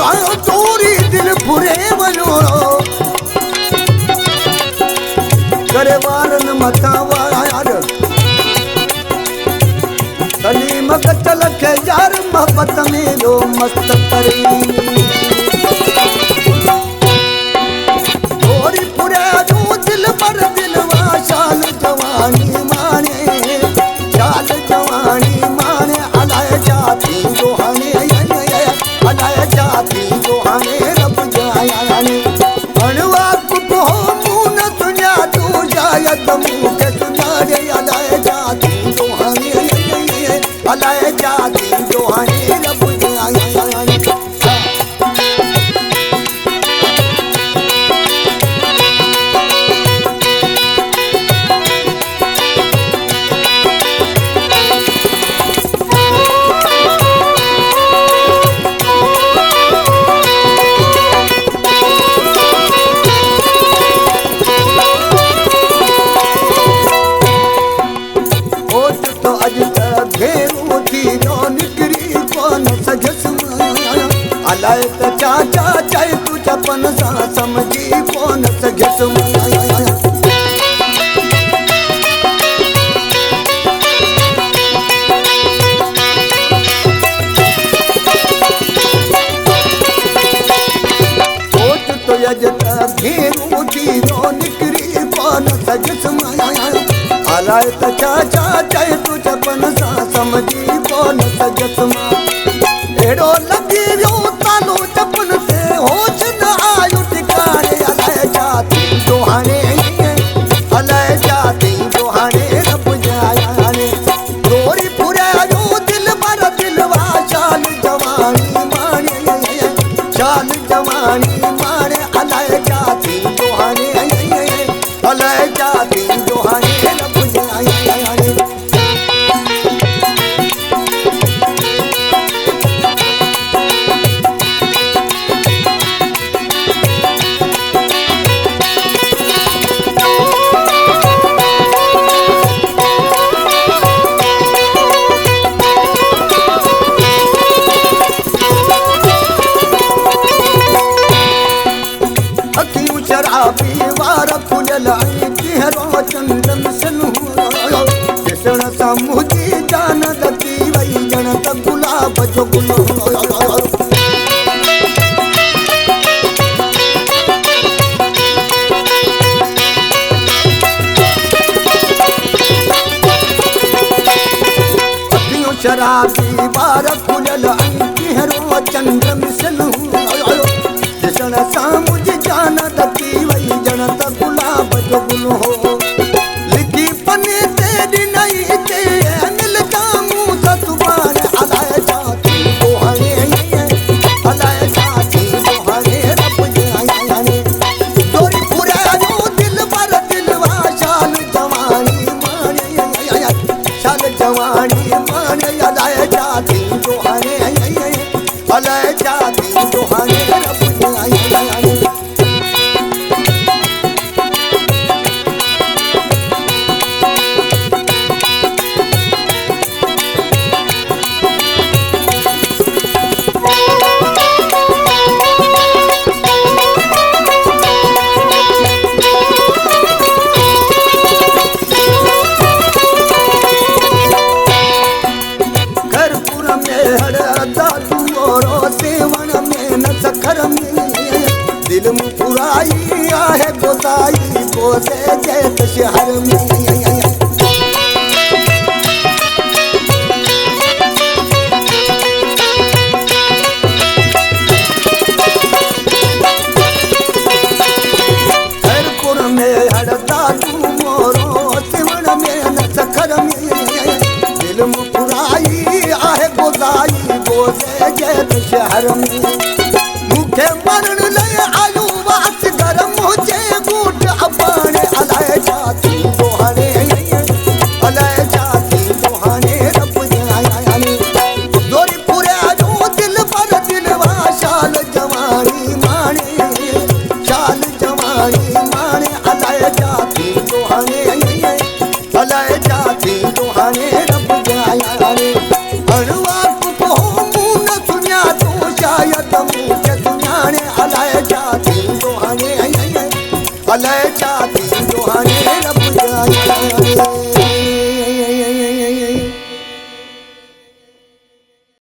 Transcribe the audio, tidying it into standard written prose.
चोरी दिल फुरे वनो करे वारन मथा वार सलीम कतल के यार मोहब्बत में लो मस्त करी चोरी फुरे जो दिल पर दिलवा शाल जवानी माने शाल जवानी माने अलाए जाती जोहाने अलाए जाती जोहाने रब जायाने अनवा को मुन सुना तू जायत मुके सुना रे अलाए जाती जोहाने अलाए जाती जोहाने रब जायाने अलाए त चाचा चाहे तू चपन सा समझी कोन सघियस सोच तो यज त घेरू थी नो निकरी कोन सघियस अलाए त चाचा चाहे तू चपन सा समझी कोन सघियस एड़ो लगी वियो तालो चपन से होश न आयो ठिकाने अलाए जाती जोहाने अलाए जाती जोहाने रब जायाने चोरी फुरे जो दिल पर दिलवा शाल जवानी माने अलाए जाती जोहाने अलाए जाती जोहाने रब जायाने शराबी वार खुलल चेहरो चंदन सनु किसण समुझी जान दती वही जन त गुलाब जो गुल शराबी वार खुलल चेहरो चंदन सनु किसण समुझ जान दती वही जन त गुलाब जो गुल हो लिखी पने तेरी नहीं ते अनिल जामू सतुबार अलाए जाती जोहाने अलाए जाती जोहाने रब जायाने चोरी फुरे जो दिल पर दिलवा शाल जवानी माने अलाए जाती जोहाने अलाए जाती जोहाने रब जायाने दिल में पुराई आहे गोसाई को से जैत शहर में